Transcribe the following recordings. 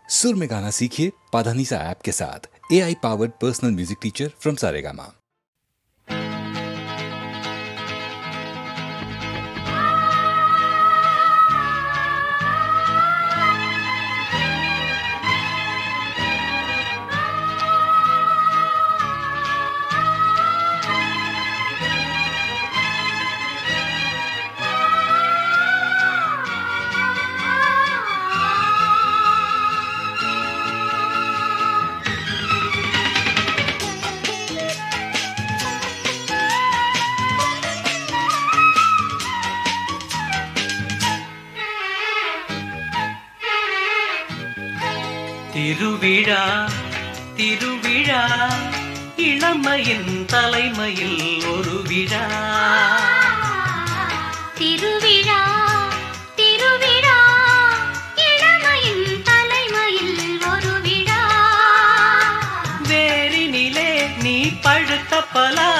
सुर में गाना सीखिए पाधानीसा ऐप के साथ। AI powered personal music teacher from Saregama. திருவிழா திருவிழா இளமையின் தலைமையில் ஒரு விழா. திருவிழா திருவிழா இளமையின் தலைமையில் ஒரு விழா. வேரினிலே நீ பழுத்த பலா,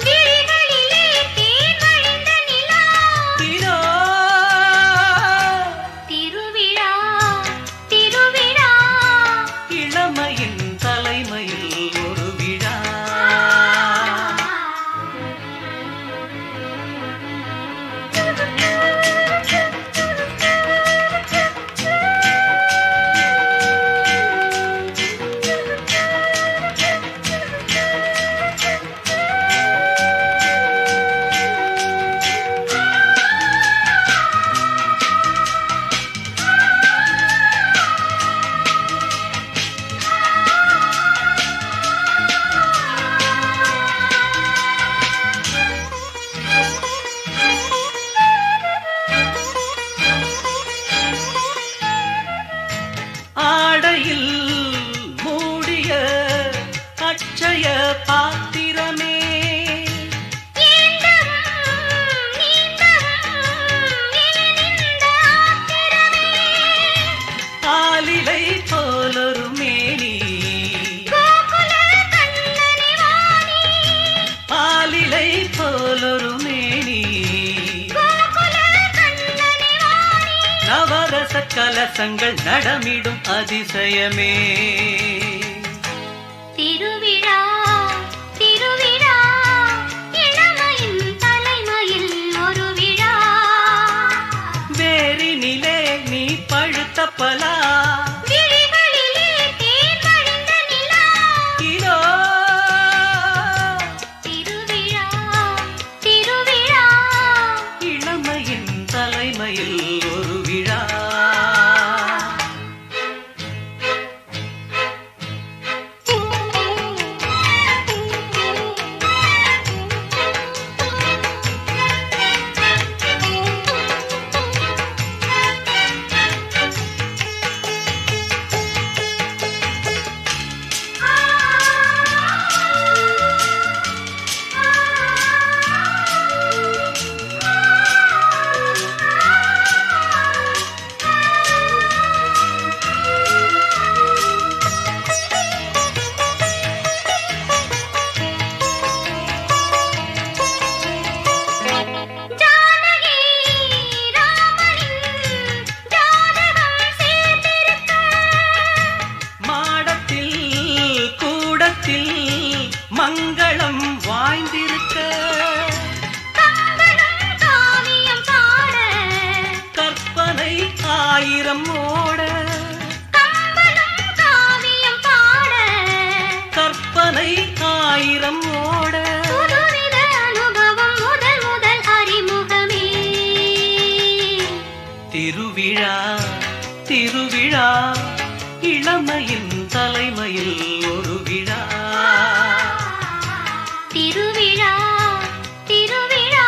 விழிகளிலே தேன் வழிந்த நிலா. இதோ திருவிழா திருவிழா இளமையின் தலைமையில் ஒரு விழா. ஆடையில் மூடிய அட்சய பாத்திரமே, ஏண்டவும் நீண்டவும் ஏனிந்த ஆத்திரமே. ஆலிலை போலொரு மேனி, கோகுல கண்ணனை வாணி. ஆலிலை போலொரு மேனி, கோகுல கண்ணனை வாணி. நவரச கலசங்கள் நடமிடும் அதிசயமே. திருவிழா திருவிழா இளமையின் தலைமையில் ஒரு விழா. வேரினிலே நீ பழுத்த பலா, விழிகளிலே தேன் வழிந்த நிலா. இதோ திருவிழா திருவிழா இளமையின் தலைமையில் ஒரு விழா. ஜானகி ராமனின் ஜாதகம் சேர்ந்திருக்க. மாடத்தில் கூடத்தில் மங்களம் வாய்ந்திருக்க, கம்பனும் காவியம் பாட. கற்பனை ஆயிரம் ஓட, கம்பனும் காவியம் பாட. கற்பனை ஆயிரம் ஓட. புதுவித அனுபவம் முதல் முதல் அறிமுகமே. திருவிழா திருவிழா இளமையின் தலைமையில் ஒரு விழா. திருவிழா திருவிழா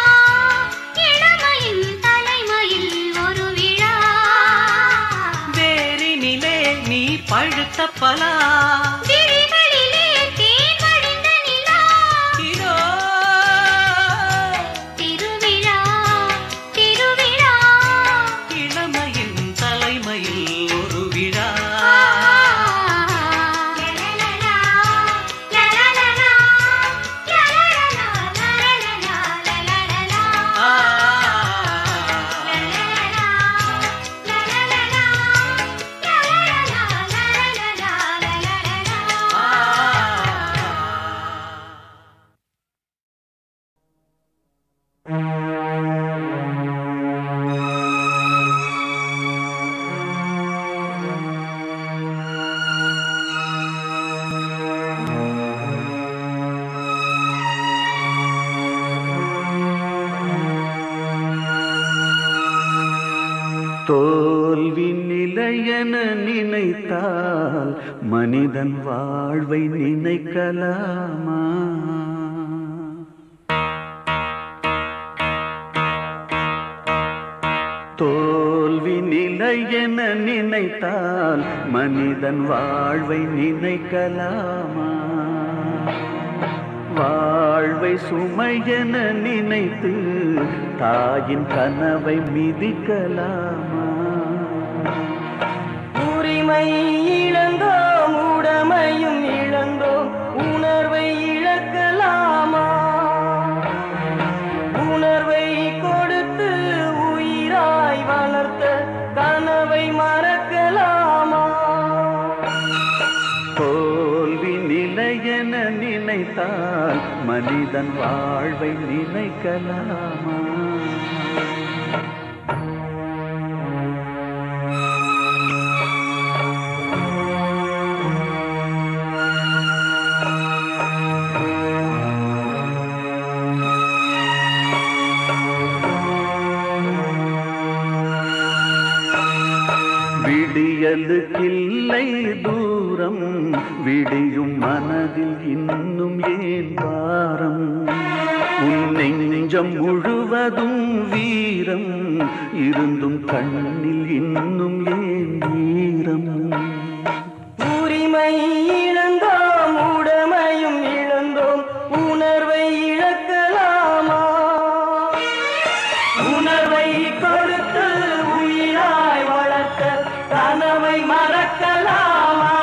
இளமையின் தலைமையில் ஒரு விழா. வேரினிலே நீ பழுத்த பலா, விழிகளிலே தேன் வழிந்த நிலா. இதோ திருவிழா திருவிழா இளமையின் தலைமையில் ஒரு விழா. லலலலா, லலலலா, லலலலா, லலலலா, லலலலா. ஆ, லலலலா, லலலலா, லலலலா, என நினைத்தால் மனிதன் வாழ்வை நினைக்கலாமா? தோல்வி நிலை என நினைத்தால் மனிதன் வாழ்வை நினைக்கலாமா? வாழ்வை சுமை என நினைத்து தாயின் கனவை மிதிக்கலாமா? உரிமை இழந்தோம், உடமையும் இழந்தோம், உணர்வை இழக்கலாமா? உணர்வை கொடுத்து உயிராய் வளர்த்த கனவை மறக்கலாமா? தோல்வி நிலை என நினைத்தால் மனிதன் வாழ்வை நினைக்கலாமா? விடியலுக்கில்லை தூரம், விடியும் மனதில் இன்னும் ஏன் பாரம்? உன் நெஞ்சம் முழுவதும் வீரம் இருந்தும் கண்ணில் இன்னும் ஏன் ஈரம்? உரிமை இழந்தோம், உடமையும் இழந்தோம், உணர்வை இழக்கலாமா? உணர்வை கொடுத்து உயிராய் வளர்த்த கனவை மறக்கலாமா?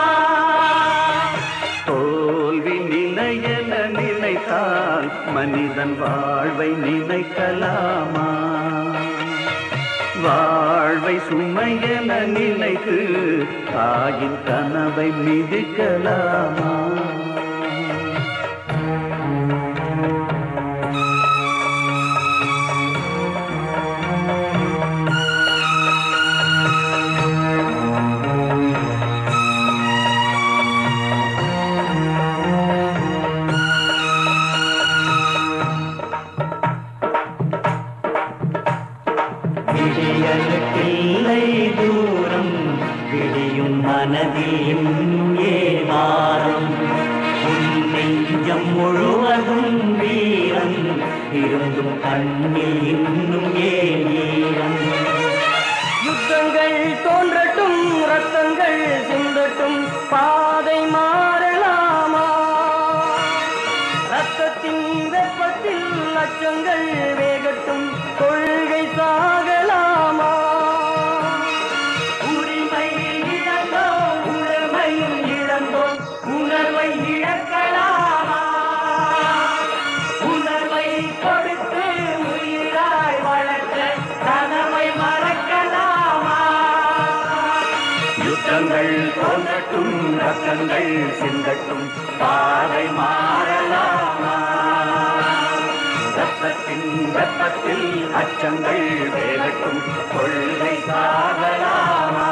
தோல்வி நிலை என நினைத்தால் மனிதன் வாழ்வை நினைக்கலாமா? வாழ்வை சுமை என நினைத்து தாயின் கனவை மிதிக்கலாமா? விடியலுக்கில்லை தூரம், விடியும் மனதில் இன்னும் ஏன் வாரம்? உன் நெஞ்சம் முழுவதும் வீரம் இருந்தும் கண்ணில் இன்னும் ஏன் ஈரம்? யுத்தங்கள் தோன்றட்டும், ரத்தங்கள் சிந்தட்டும், பாதை மாறலாமா? ரத்தத்தின் வெப்பத்தில் லட்சங்கள் வேகட்டும், கொள்கை சாகலாமா? உரிமை இழந்தோம், உடமையும் இழந்தோம், உணர்வை இழக்கலாமா? உணர்வை கொடுத்து உயிராய் வளர்த்த கனவை மறக்கலாமா? யுத்தங்கள் தோன்றட்டும், ரத்தங்கள் சிந்தட்டும், பாதை மாறலாமா? ரத்தத்தின் வெப்பத்தில் அச்சங்கள் வேகட்டும், கொள்கை சாகலாமா?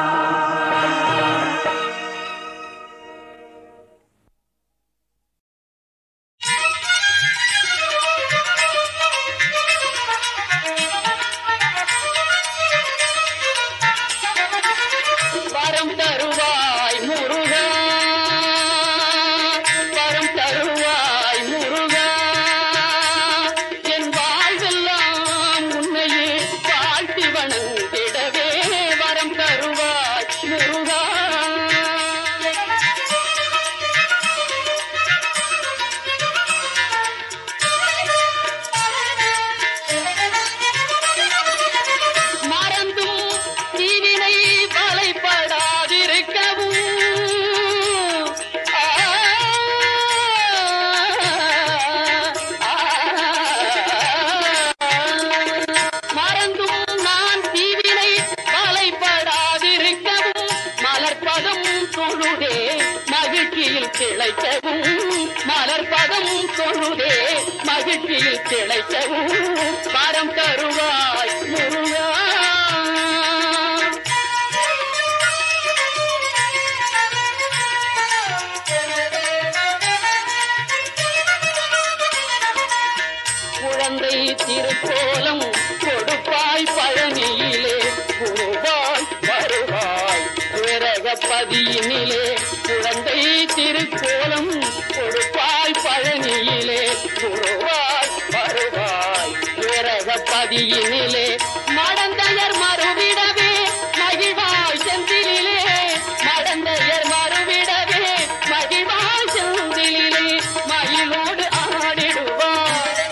வரம் தருவாய் முருகா, வரம் தருவாய் முருகா, என் வாழ்வெல்லாம் உன்னையே வாழ்த்தி வணங்கிடவே வரம் தருவாய் முருகா. மறந்தும் தீவினை வலைப்படாதிருக்கவும், மறந்தும் நான் தீவினை வலைப்படாதிருக்கவும், மலர்பதம் தொழுதே மகிழ்ச்சியில் திளைக்கவும், மலர்பதம் தொழுதே மகிழ்ச்சியில் திளைக்கவும் வரம் தருவாய் முருகா. குழந்தை திருக்கோலம் கொடுப்பாய் பழனியிலே, குருவாய் வருவாய் பதியினிலே குழந்தை திருக்கோலம் கொடுப்பாய் பழனியிலே குருவாய் வருவாய் விரக பதியினிலே மடந்தையர் மறுவிடவே மகிழ்வாய் செந்திலே மடந்தையர் மறுவிடவே மகிழ்வாய் செந்திலே மயிலோடு ஆடிடுவாய்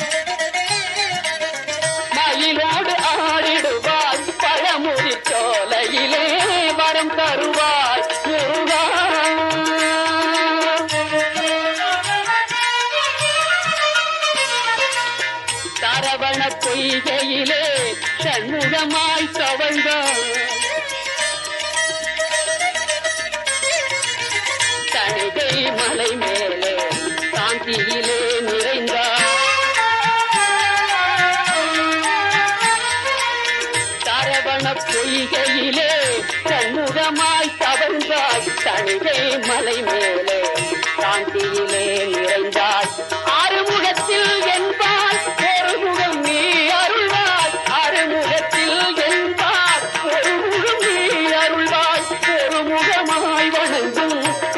மயிலோடு ஆடிடுவாய் பழமுதி சோலையிலே வரம் தருவாய் முருகா சரவண பொய்கையிலே சண்முகமாய் தவழ்ந்தாய் தணிகை மலை மேலே காந்தியிலே நிறைந்தாய் சரவண பொய்கையிலே சண்முகமாய் தவழ்ந்தாய் தணிகை மலை மேலே காந்தியிலே நிறைந்தாய் ஆறுமுகத்தில் என்பார் ஒரு முகம் நீ அருள்வாய் ஆறுமுகத்தில் என்பார் ஒரு முகம் நீ அருள்வாய் ஒரு முகமாய் வணங்கும்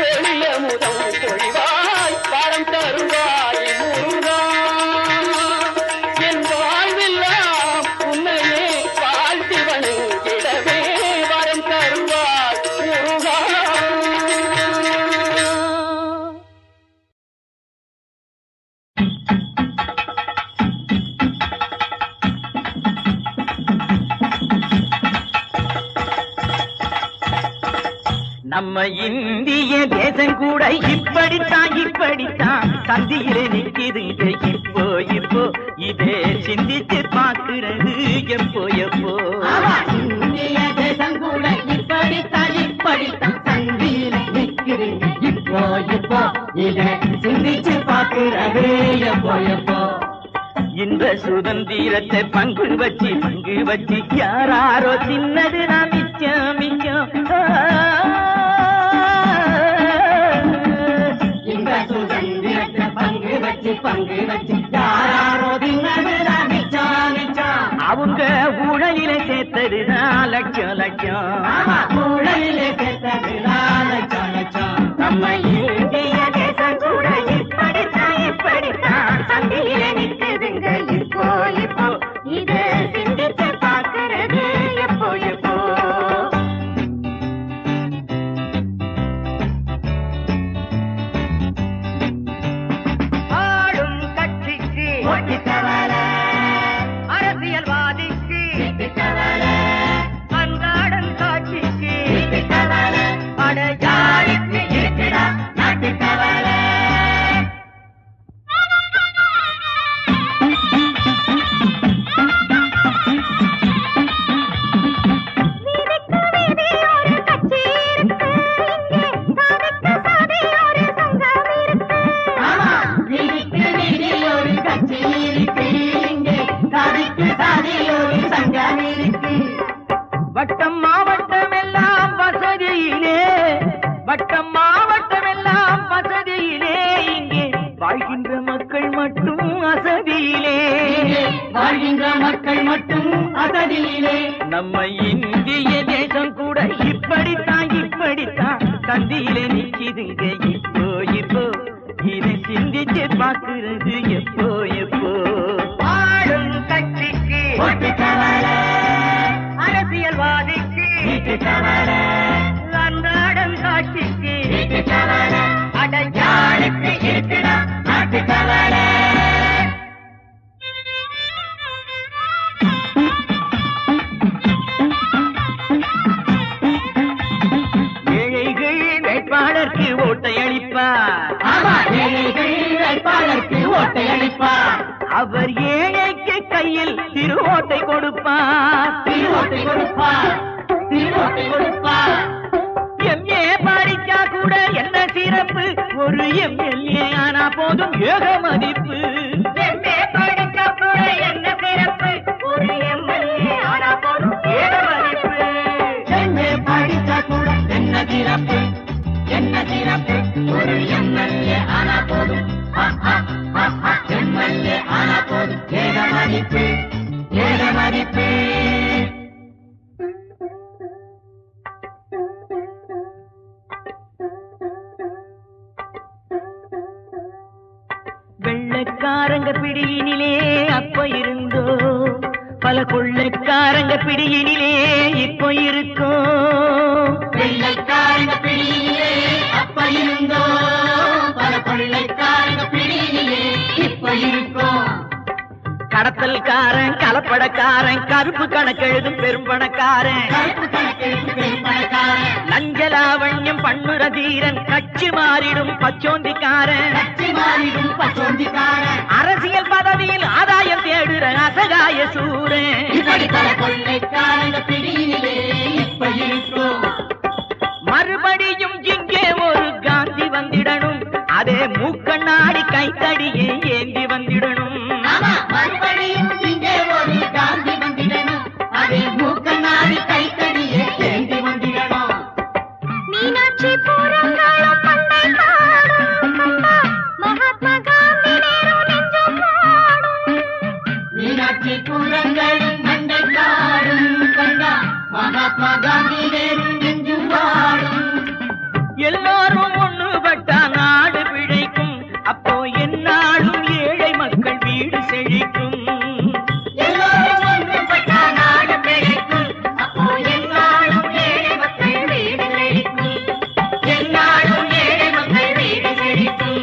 எளிய முதம் பொழிவாய் வரம் தருவாய் முருகா என் வாழ்வெல்லாம் உன்னையே வாழ்த்தி வணங்கிடவே வரம் தருவாய் முருகா. நம்ம இந்திய தேசம் கூட இப்படித்தான் சந்தியிலே நிக்குதுங்க இப்போ இதே சிந்திச்சு பாக்குறது எப்போ இந்திய தேசம் கூட இப்படித்தான் சந்தியிலே நிக்குதுங்க இப்போ இதே சிந்திச்சு பாக்குறது எப்போ இந்த சுதந்திரத்தை பங்கு வச்சு யாராரோ தின்னது நான் மிச்சம் இந்த சுதந்திரத்தை பங்கு வச்சு யாராரோ தின்னது நான் மிச்சம் அவங்க ஊழலிலே சேர்த்ததுதான் லட்சம் ஊழலிலே சேர்த்ததுதான் லட்சம் நம்ம இந்திய தேசம் கூட இப்படித்தான் சந்தியிலே நிக்குதுங்க இப்போ இது சிந்திச்சு பார்க்கிறது எப்போ ஆளும் கட்சிக்கு அரசியல்வாதிக்கு அன்றாடம் காட்சிக்கு அடையாளுக்கு இருக்குடா நாட்டு கவலை. வட்டம் மாவட்டம் எல்லாம் வசதியிலே இங்கே வாழ்கின்ற மக்கள் மட்டும் அசதியிலே நம்ம இந்திய தேசம் கூட இப்படித்தான் சந்தியிலே நிக்குதுங்க இப்போ இதை சிந்திச்சு பார்க்கிறது எப்போ ஆளும் கட்சிக்கு அரசியல்வாதிக்கு அன்றாடம் காட்சிக்கு அடையாளுக்கு இருக்குடா நாட்டு கவலை. ஏழைகள் வேட்பாளருக்கு ஓட்டை அளிப்பார் அவர் ஏழைக்கு கையில் திரு ஓட்டை கொடுப்பார் எம்ஏ படிச்சா கூட என்ன சிறப்பு ஒரு எம்எல்ஏ ஆனா போதும் ஏக மதிப்பு எம்ஏ படிச்சா கூட என்ன சிறப்பு ஒரு எம்எல்ஏ ஆனா போதும் ஏக மதிப்பு எம்ஏ படிச்சா கூட என்ன சிறப்பு ஒரு எம்எல்ஏ ஆனா போதும் எம்எல்ஏ ஆனா போதும் ஏக மதிப்பு கொள்ளைக்காரங்க பிடியினிலே அப்ப இருந்தோ, பல கொள்ளைக்காரங்க பிடியினிலே இப்போ இருக்கோ. வெள்ளைக்காரங்க பிடியிலே அப்ப இருந்தோ, பல கொள்ளைக்காரங்க பிடியிலே இப்ப இருக்கோம். கடத்தல்காரன் கலப்படக்காரன் கருப்பு கணக்கெழுதும் பெரும்பணக்காரன், லஞ்சலாவண்யம் பண்ணுற தீரன் கட்சி மாறிடும் பச்சோந்திக்காரன், அரசியல் பதவியில் ஆதாயம் தேடுற அசகாய சூரன். மறுபடியும் இங்கே ஒரு காந்தி வந்திடணும், அதே மூக்கண்ணாடி கைத்தடியை ஏந்தி வந்திடணும். மறுபடியும் இங்கே ஒரு காந்தி வந்திடணும், அதே மூக்கநாடி கைத்தடியை ஏந்தி வந்திடணும். மீனாட்சி பூரங்களும் பண்டை பாடும் கண்டா, மகாத்மா காந்தி நேரு நெஞ்சம் பாடும். மீனாட்சி பூரங்களும் மண்டை காடும் கண்டா, மகாத்மா காந்தி நேரு நெஞ்சும் பாடும். எல்லாரும் ஒண்ணுபட்டா நாடு பிழைக்கும், அப்போ என்னாலும் ஏழை மக்கள் வீடு செழிக்கும். எல்லோரும் ஒன்றுபட்ட நாடு பிழைக்கும், அப்போ என்னாலும் ஏழை மக்கள் வீடு செழிக்கும். என்னாலும் ஏழை மக்கள் வீடு செழிக்கும்.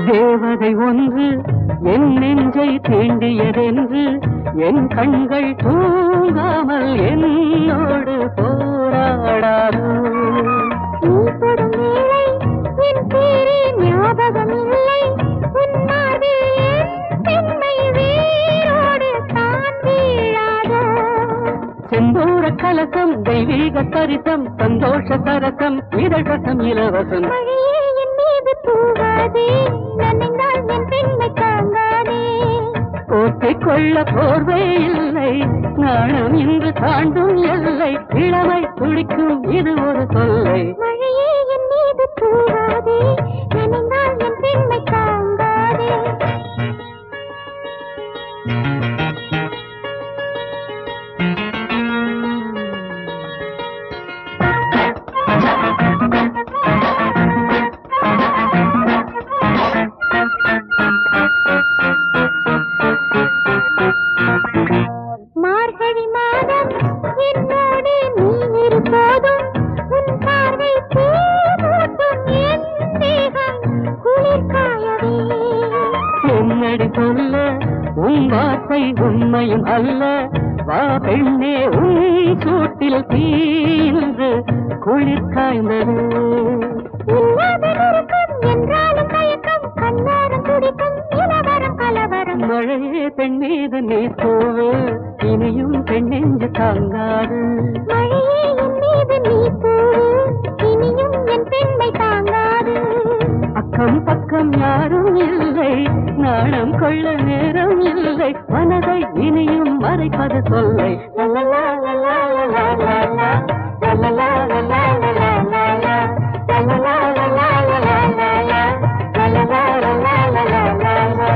தேவதை ஒன்று என் நெஞ்சை தீண்டியதென்று என் கண்கள் தூங்காமல் என்னோடு போராடாதோ. நீ தொடும் வேளை என் பேரே ஞாபகம் இல்லை, உன் மார்பில் என் பெண்மை வேரோடு தான் வீழாதோ. செந்தூர கலசம் தெய்வீக சரிசம் சந்தோஷ சரசம் இதழசம் இலவசம். மழையே என் மீது தூவாதே, நனைந்தால் என் பெண்மை தாங்காதே. போற்றிக் கொள்ள போர்வே இல்லை, நாணம் இன்று தாண்டும் எல்லை, இளமை துடிக்கும் இது ஒரு தொல்லை. மழையே என் மீது தூவாதே, நனைந்தால் என் பெண்மை தாங்காதே. மார்கழி என்னடி சொல்ல உன் வார்த்தை உண்மையும் அல்ல வா பெண்ணே உன் சூட்டில் தீர்ந்து குளிர் காய்ந்தது என்றாலும் தயக்கம் கண்ணாரம் துடிக்கும் இளவரம் கலவரம் மழையே பெண் மீது நீ தூவு இனியும் பெண்ணெஞ்சு தாங்காது மழையே என் மீது நீ தூவு இனியும் என் பெண்மை தாங்காது அக்கம் பக்கம் யாரும் இல்லை நாணம் கொள்ள நேரம் இல்லை மனதை இனியும் மறைப்பது சொல்லை லலலா லலலா லலலா லலலா லலலா லலலா லலலா லலலா லலலா லலலா லலலா லலலா.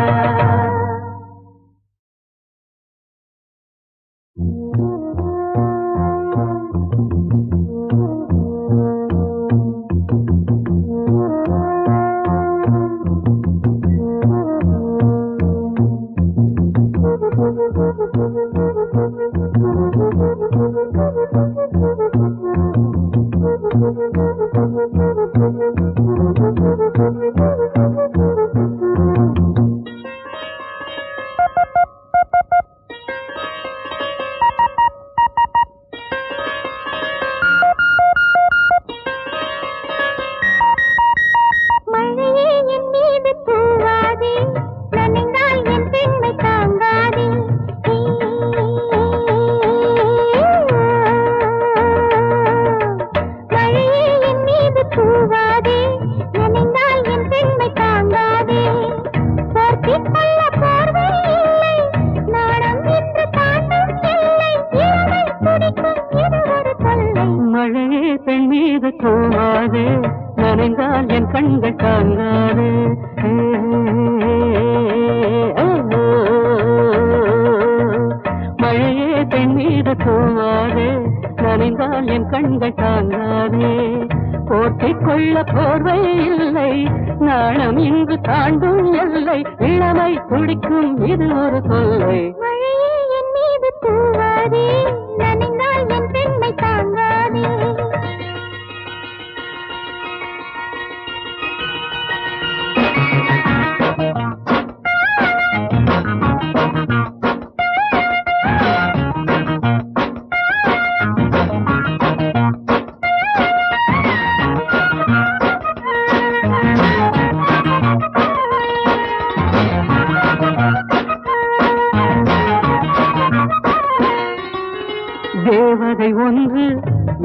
தேவதை ஒன்று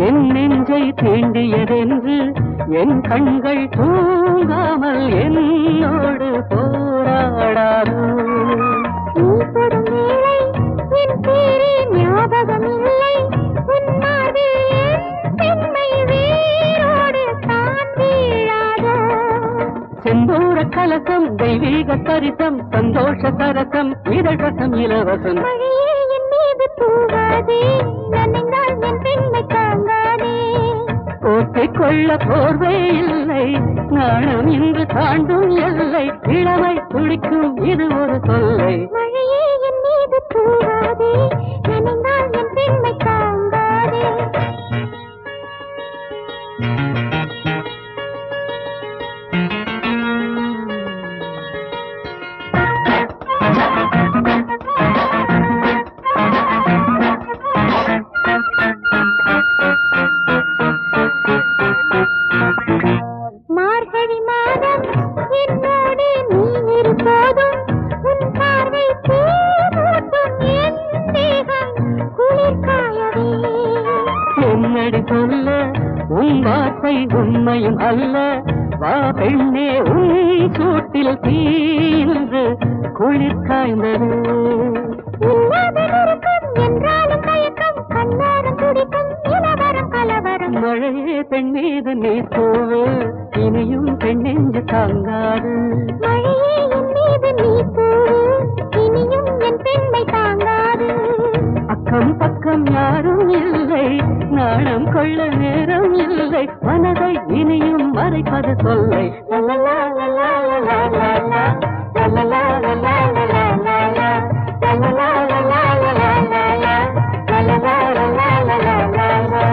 என் நெஞ்சை தீண்டியதென்று என் கண்கள் தூங்காமல் என்னோடு போராடாதோ ஞாபகம் இல்லை செந்தூர கலசம் தெய்வீக பரிசம் சந்தோஷ சரசம் இதழசம் இலவசம் போற்றிக் கொள்ள போர்வே இல்லை நாணம் இன்று தாண்டும் எல்லை இளமை துடிக்கும் இது ஒரு தொல்லை மழையே என் மீது தூவாதே நனைந்தால் என் பெண்மை தாங்காதே மார்கழி மாதம் என்னோடு நீ இருப்போதும் உன் பார்வை பூமூட்டும் என் தேகம் குளிர் காயவே என்னடி சொல்ல உன் வார்த்தை உண்மையும் அல்ல வா பெண்ணே உன் சூட்டில் தீர்ந்து குளிர் காய்ந்தது என்றாலும் தயக்கம் கண்ணாரம் துடிக்கும் இளவரம் கலவரம் மழையே பெண் மீது நீ தூவு இனியும் பெண்ணெஞ்சு தாங்காது மழையே என் மீது நீ தூவு இனியும் என் பெண்மை தாங்காது அக்கம் பக்கம் யாரும் இல்லை நாணம் கொள்ள நேரம் இல்லை மனதை இனியும் மறைப்பது சொல்லை லலலா லலலா லலலா லலலா லலலா லலலா லலலா லலலா லலலா லலலா லலலா லலலா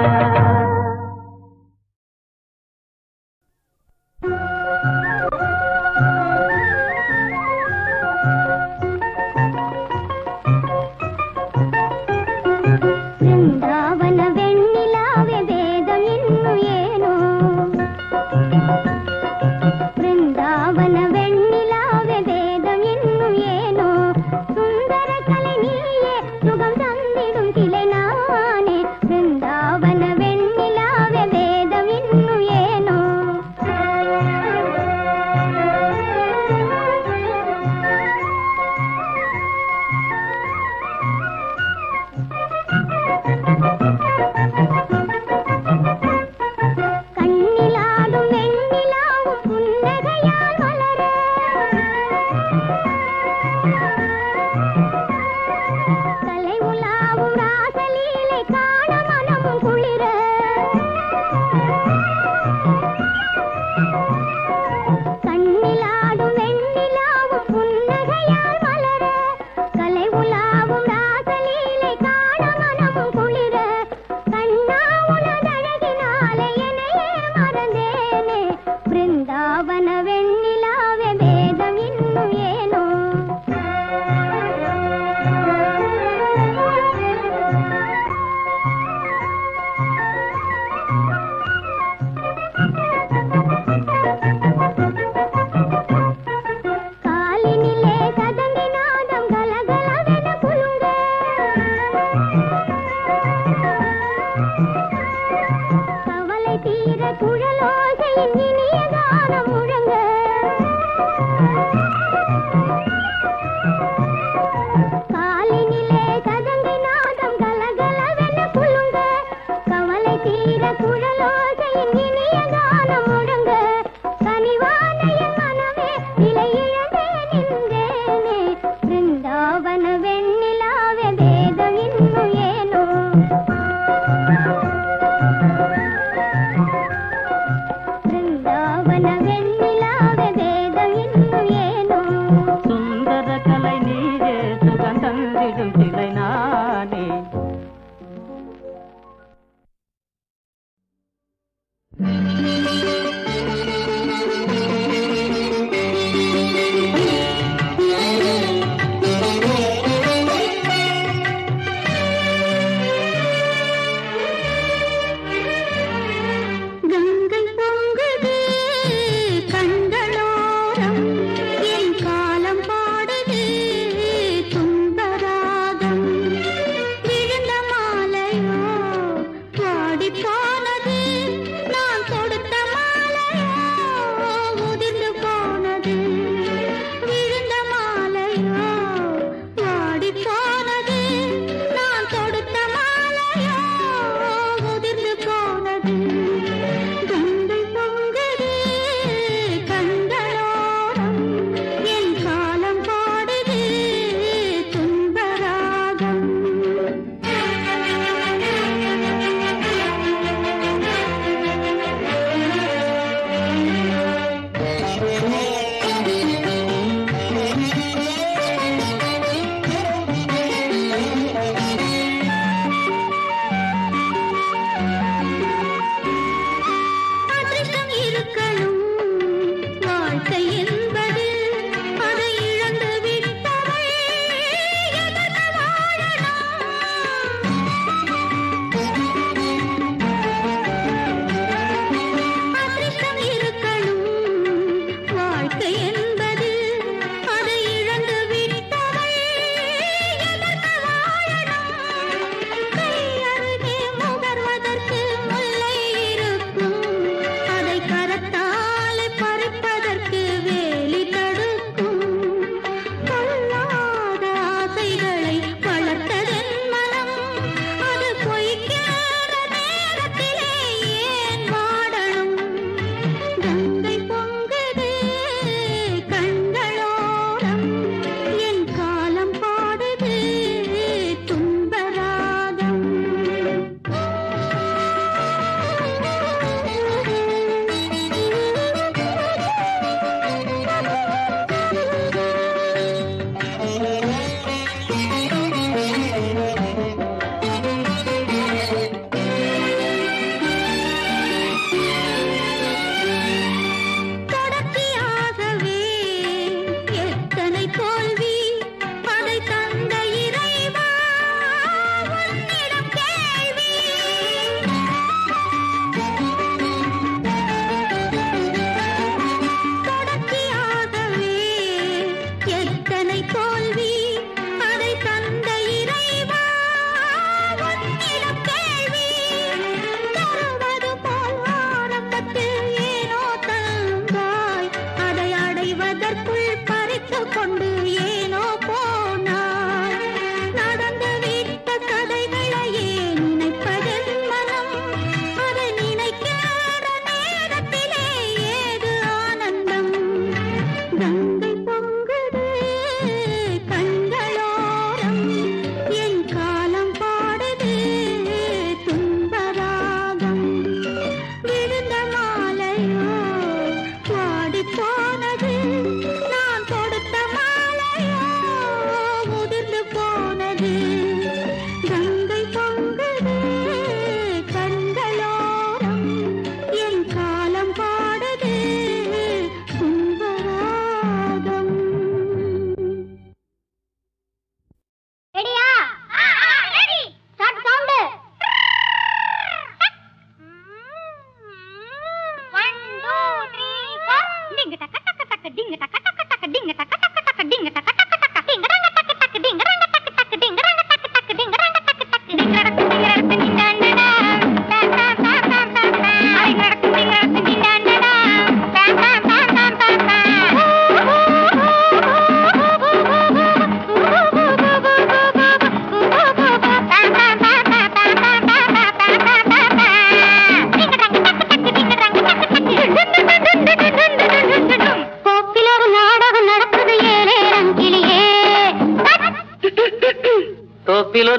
வென்றிடும் சிலை நானே.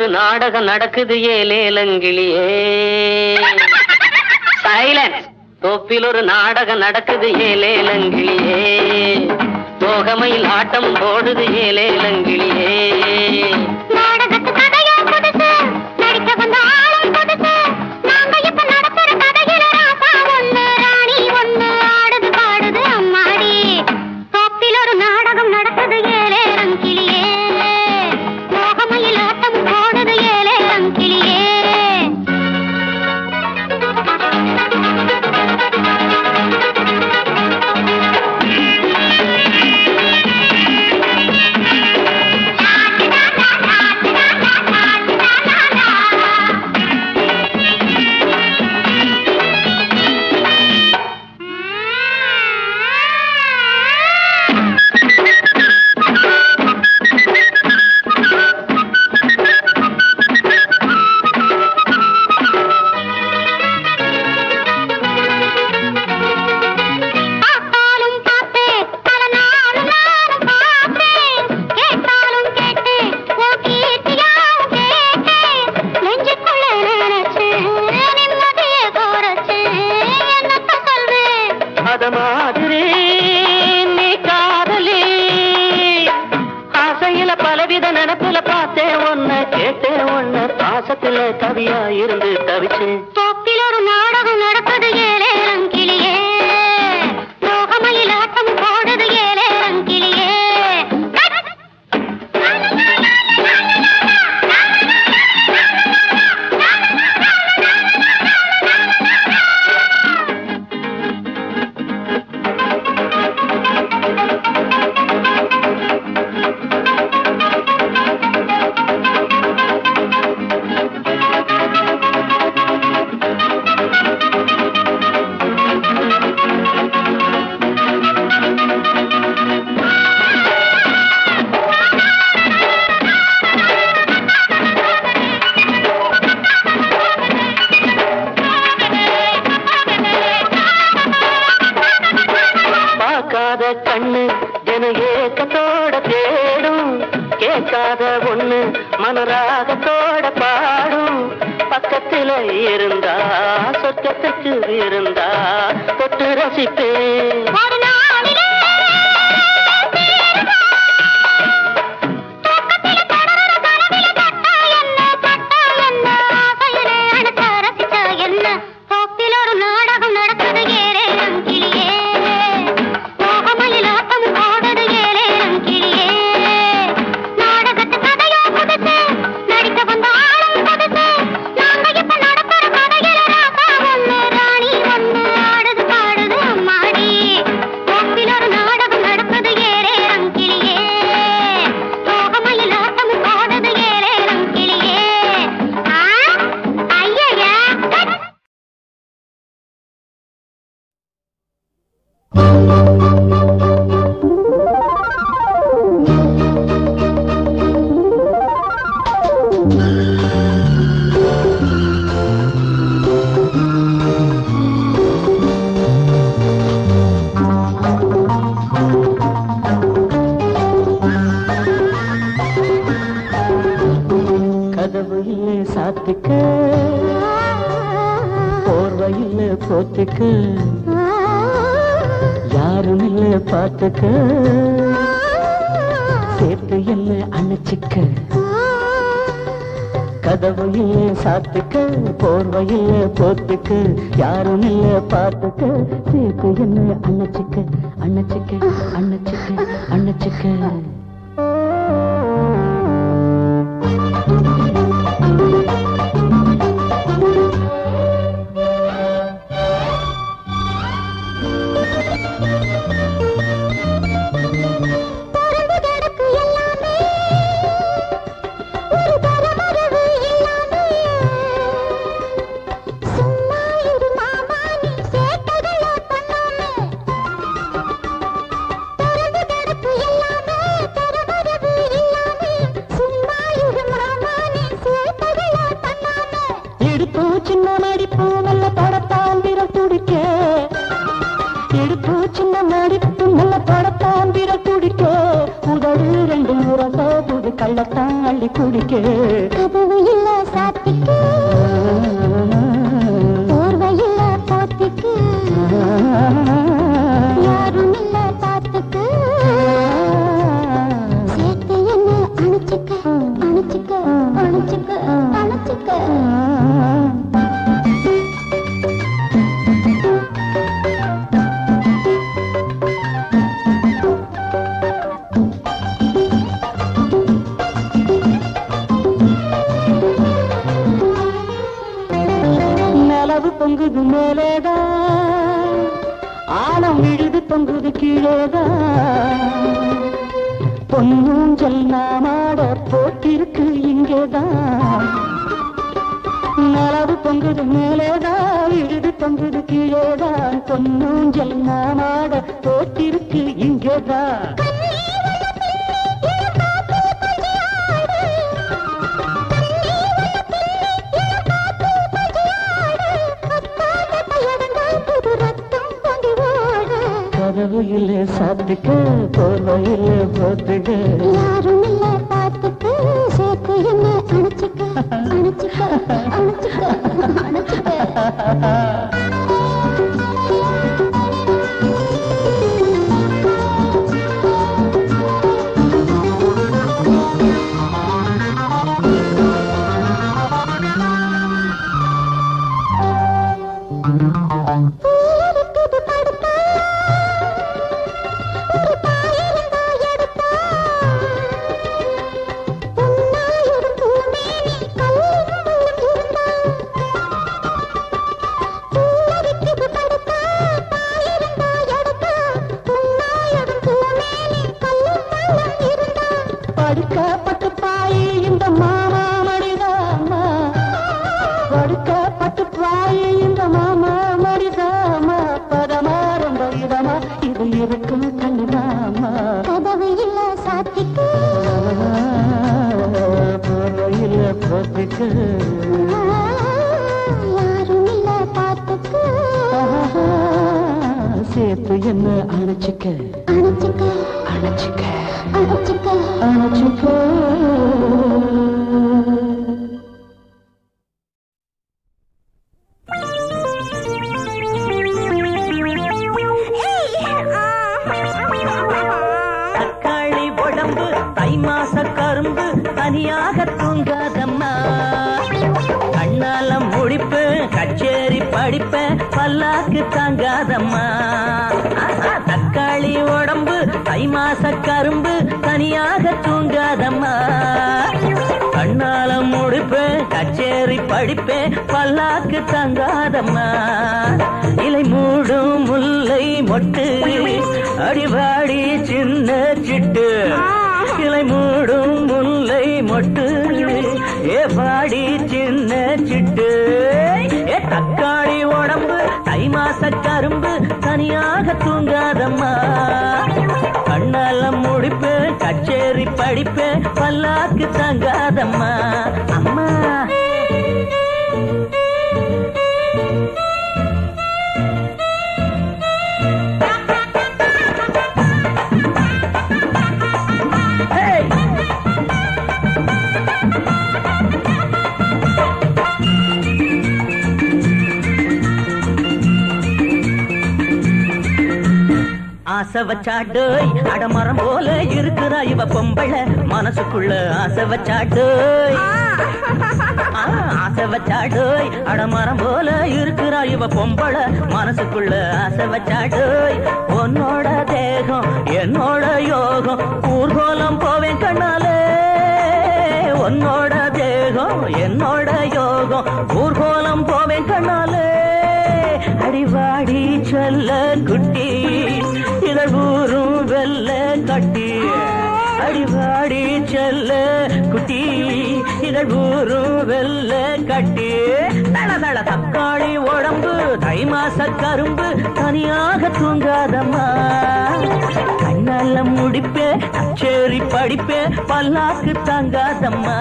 நாடகம் நடக்குது ஏலேலங்கிளியே. சைலன்ஸ். தோப்பில் ஒரு நாடகம் நடக்குது ஏலேலங்கிளியே. தோகமையில் ஆட்டம் போடுது ஏலேலங்கிளியே. பார்த்தேன் ஒன்ன கேட்டேன் ஒன்ன பாசத்துல கவியா இருந்து தவிச்சேன். தோப்பில் ஒரு நாடகம் நடப்பது ஏழே ரங்கிலியே, மோகமயில் ஆட்டம் போடுது ஏழே ரங்கிலியே. கண்ணு ஜன ஏக்கத்தோட தேடும், கேட்காத ஒண்ணு மனராகத்தோட பாடும். பக்கத்துல இருந்தா சொர்க்கத்துக்கு இருந்தா தொட்டு ரசிப்பேன். யாரும் இல்ல பாத்துக்க, சேர்த்து என்ன அணைச்சிக்க. கதவையில சாத்துக்க, போர்வையில போத்துக்க, யாரும் இல்ல பாத்துக்க, சேர்த்து என்ன அணைச்சிக்க அணைச்சிக்க அணைச்சிக்க அணைச்சிக்க. தொங்குது மேலேதான், ஆழம் விழுது தொங்குது கீழேதான். பொன்னூஞ்சல் நாமாட போட்டிருக்கு இங்கேதான். நிலவு தொங்குது மேலேதான், விழுது தொங்குது கீழேதான். பொன்னூஞ்சல் நாமாட போட்டிருக்கு இங்கேதான். கதவையில சாத்துக்க, போர்வையில போத்துக்க, யாரும் இல்ல பாத்துக்க, சேர்த்து என்ன அணைச்சிக்க அணைச்சிக்க அணைச்சிக்க அணைச்சிக்க. படுக்க பட்டு பாய் இந்த மாமா மடிதாமா படுக்க பட்டு பாய் இந்த மாமா மடிதாமா பதமா ரொம்ப இதமா இது இருக்கும் கண்ணுதாமா கதவு இல்ல சாத்திக்கு போறையில போத்துக்கு யாரும் இல்ல பாத்துக்கு சேர்த்து என்ன அணைச்சிக்க அணைச்சிக்க அணைச்சிக்க அணைச்சிக்க அணைச்சிக்க தக்காளி உடம்பு தை மாச கரும்பு தனியாக தூங்காதம்மா கண்ணால முடிப்பு கச்சேரி படிப்பேன் பல்லாக்கு தாங்காதம்மா தக்காளி உடம்பு தை மாச கரும்பு தனியாக தூங்காதம்மா கண்ணால முடிப்பு கச்சேரி படிப்பேன் பல்லாக்கு தாங்காதம்மா இலை மூடும் முல்லை மொட்டு அடிவாடி சின்ன சிட்டு இலை மூடும் முல்லை மொட்டு ஏ பாடி சின்ன சிட்டு ஏ தக்காளி உடம்பு தை மாச கரும்பு தனியாக தூங்காதம்மா கண்ணால முடிப்பு கச்சேரி படிப்பு பல்லாக்கு தாங்காதம்மா அம்மா ஆசை வச்சாடோய் அடமரம் போல இருக்கிறா இவ பொம்பள மனசுக்குள்ள ஆசை வச்சாடோய் ஆசை வச்சாடோய் அடமரம் போல இருக்கிறா இவ பொம்பள மனசுக்குள்ள ஆசை வச்சாடோய் உன்னோட தேகம் என்னோட யோகம் ஊர்கோலம் போவேன் கண்ணாலே உன்னோட தேகம் என்னோட யோகம் ஊர்கோலம் போவேன் கண்ணாலே அடிவாடி சொல்ல குட்டி இதழ் ஊரும் வெல்ல கட்டி அடிவாடி செல்ல குட்டி இதழ் ஊரும் வெல்ல கட்டி தள தள தக்காளி உடம்பு தை மாச கரும்பு தனியாக தூங்காதம்மா கண்ணால முடிப்பே கச்சேரி படிப்பே பல்லாக்கு தாங்காதம்மா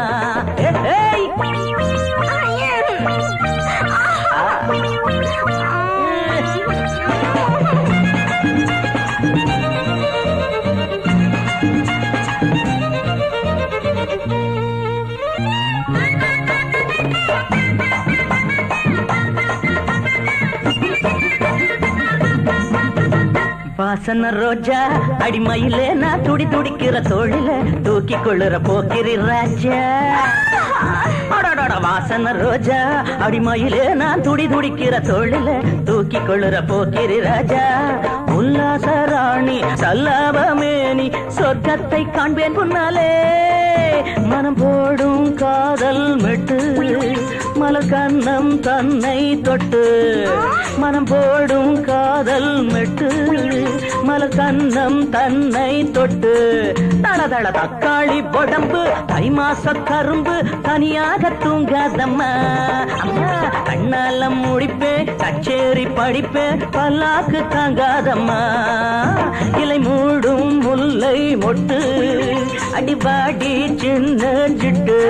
வாசன ரோஜா அடிமையிலே நான் துடி துடிக்கிற தோழில தூக்கி கொள்ளுற போக்கிரி ராஜா வாசன ரோஜா அடிமையிலே நான் துடி துடிக்கிற தோழில தூக்கி கொள்ளுற போக்கிரி ராஜா உல்லாச ராணி சல்லாபமேனி சொர்க்கத்தை காண்பேன் முன்னாலே மனம் போடும் காதல் மெட்டு மலர் கண்ணம் தன்னை தொட்டு மனம் போடும் காதல் மெட்டு மலர் கண்ணம் தன்னை தொட்டு தள தள தக்காளி உடம்பு தை மாச கரும்பு தனியாக தூங்காதம்மா அம்மா கண்ணால முடிப்பே கச்சேரி படிப்பே பல்லாக்கு தாங்காதம்மா இலை மூடும் முல்லை மொட்டு அடிபாடி சின்ன சிட்டு